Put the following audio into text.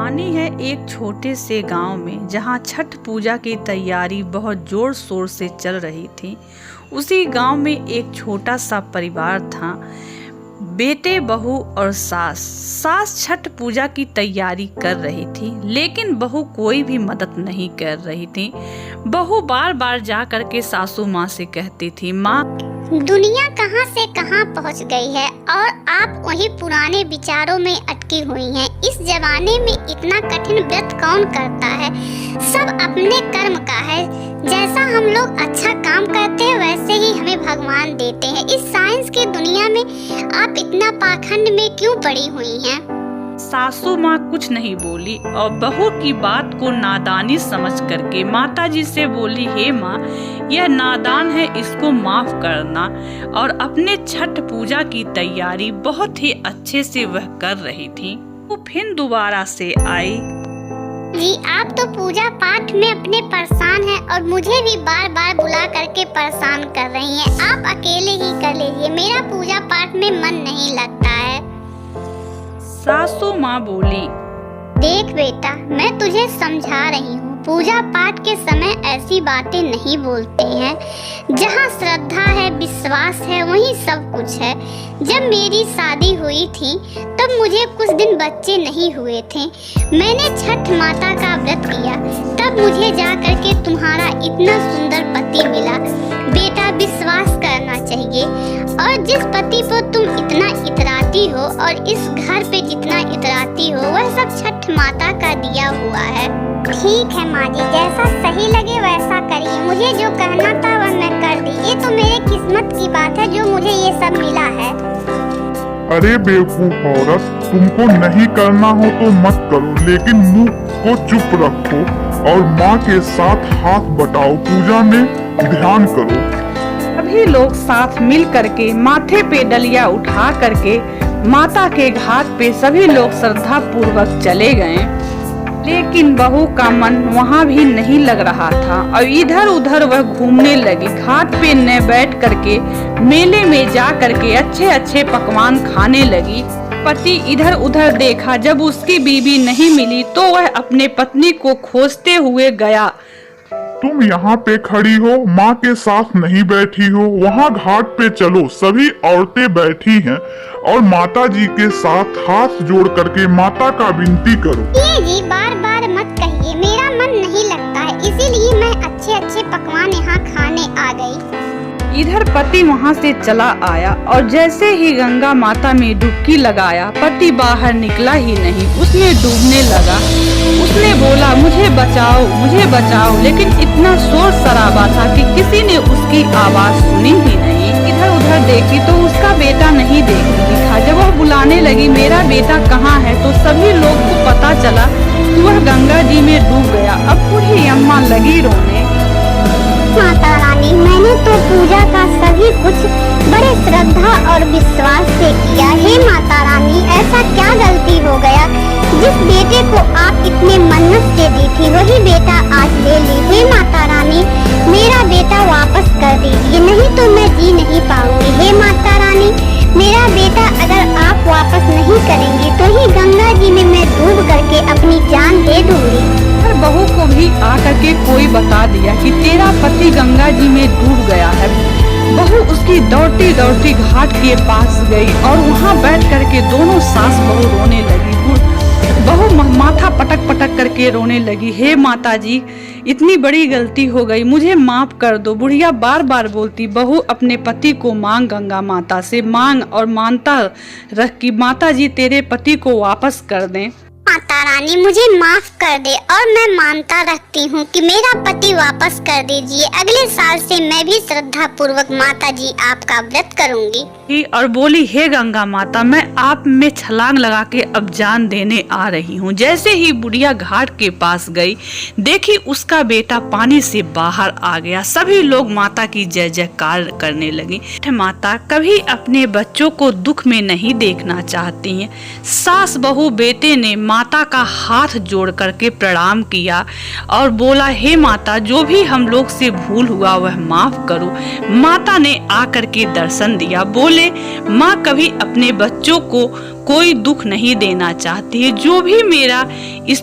कहानी है एक छोटे से गांव में जहां छठ पूजा की तैयारी बहुत जोर शोर से चल रही थी। उसी गांव में एक छोटा सा परिवार था, बेटे, बहू और सास। सास छठ पूजा की तैयारी कर रही थी, लेकिन बहू कोई भी मदद नहीं कर रही थी। बहू बार बार जा करके सासू माँ से कहती थी, माँ दुनिया कहां से कहां पहुंच गई है और आप वही पुराने विचारों में अटकी हुई हैं। इस जमाने में इतना कठिन व्रत कौन करता है? सब अपने कर्म का है। जैसा हम लोग अच्छा काम करते हैं वैसे ही हमें भगवान देते हैं। इस साइंस की दुनिया में आप इतना पाखंड में क्यों पड़ी हुई हैं? सासू माँ कुछ नहीं बोली और बहू की बात को नादानी समझ करके माताजी से बोली, हे माँ, यह नादान है, इसको माफ करना। और अपने छठ पूजा की तैयारी बहुत ही अच्छे से वह कर रही थी। वो फिर दोबारा से आई। जी, आप तो पूजा पाठ में अपने परेशान हैं और मुझे भी बार बार बुला करके परेशान कर रही हैं। आप अकेले ही कर लीजिए, मेरा पूजा पाठ में मन नहीं लगता है। सासू माँ बोली, देख बेटा, मैं तुझे समझा रही हूँ, पूजा पाठ के समय ऐसी बातें नहीं बोलते हैं। जहाँ श्रद्धा है, विश्वास है, वहीं सब कुछ है। जब मेरी शादी हुई थी तब मुझे कुछ दिन बच्चे नहीं हुए थे। मैंने छठ माता का व्रत किया, तब मुझे जा करके तुम्हारा इतना सुंदर पति मिला। बेटा, विश्वास करना चाहिए। और जिस पति पर तुम इतना इतराती हो और इस घर पे जितना इतराती हो, वह सब छठ माता का दिया हुआ है। ठीक है माँ जी, जैसा सही लगे वैसा करिए। मुझे जो कहना था वह मैं कर दी। ये तो मेरे किस्मत की बात है जो मुझे ये सब मिला है। अरे बेवकूफ औरत, तुमको नहीं करना हो तो मत करो, लेकिन मुंह को चुप रखो और माँ के साथ हाथ बटाओ, पूजा में ध्यान करो। सभी लोग साथ मिल करके माथे पे डलिया उठा करके माता के घाट पे सभी लोग श्रद्धा पूर्वक चले गए। लेकिन बहू का मन वहाँ भी नहीं लग रहा था और इधर उधर वह घूमने लगी। घाट पे न बैठ करके मेले में जा करके अच्छे अच्छे पकवान खाने लगी। पति इधर उधर देखा, जब उसकी बीवी नहीं मिली तो वह अपने पत्नी को खोजते हुए गया। तुम यहाँ पे खड़ी हो, माँ के साथ नहीं बैठी हो। वहाँ घाट पे चलो, सभी औरतें बैठी हैं और माता जी के साथ हाथ जोड़ करके माता का विनती करो। ये जी, बार बार मत कहिए, मेरा मन नहीं लगता है, इसीलिए मैं अच्छे अच्छे पकवान यहाँ खाने आ गई। इधर पति वहाँ से चला आया और जैसे ही गंगा माता में डुबकी लगाया, पति बाहर निकला ही नहीं, उसमें डूबने लगा। उसने बोला, मुझे बचाओ, मुझे बचाओ, लेकिन इतना शोर शराबा था कि किसी ने उसकी आवाज सुनी ही नहीं। इधर उधर देखी तो उसका बेटा नहीं दिखा। जब वह बुलाने लगी, मेरा बेटा कहाँ है, तो सभी लोग को पता चला कि वह गंगा जी में डूब गया। अब बूढ़ी अम्मा लगी रोने। माता रानी, मैंने तो पूजा का सभी कुछ बड़े श्रद्धा और विश्वास से किया। हे माता रानी, ऐसा क्या गलती हो गया? जिस बेटे को आप इतने मन्नत से दी थी वही बेटा आज ले ली। हे माता रानी, मेरा बेटा वापस कर दीजिए, नहीं तो मैं जी नहीं पाऊंगी। हे माता रानी, मेरा बेटा अगर आप वापस नहीं करेंगी तो ही गंगा जी में मैं डूब करके अपनी जान दे दूंगी। बहू को भी आकर के कोई बता दिया कि तेरा पति गंगा जी में डूब गया है। बहू उसकी दौड़ती दौड़ती घाट के पास गई और वहाँ बैठ करके दोनों सास बहू रोने लगी। बहू माथा पटक पटक करके रोने लगी, हे माता जी, इतनी बड़ी गलती हो गई, मुझे माफ कर दो। बुढ़िया बार बार बोलती, बहू अपने पति को मांग, गंगा माता से मांग और मानता रख कि माता जी तेरे पति को वापस कर दें। माता रानी, मुझे माफ कर दे और मैं मानता रखती हूँ कि मेरा पति वापस कर दीजिए। अगले साल से मैं भी श्रद्धा पूर्वक माता जी आपका व्रत करूँगी। और बोली, हे गंगा माता, मैं आप में छलांग लगा के अब जान देने आ रही हूँ। जैसे ही बुढ़िया घाट के पास गई, देखी उसका बेटा पानी से बाहर आ गया। सभी लोग माता की जय जयकार करने लगी। माता कभी अपने बच्चों को दुख में नहीं देखना चाहती हैं। सास बहू बेटे ने माता का हाथ जोड़ करके प्रणाम किया और बोला, हे माता, जो भी हम लोग से भूल हुआ वह माफ करो। माता ने आकर के दर्शन दिया। बोले, माँ कभी अपने बच्चों को कोई दुख नहीं देना चाहती है। जो भी मेरा इस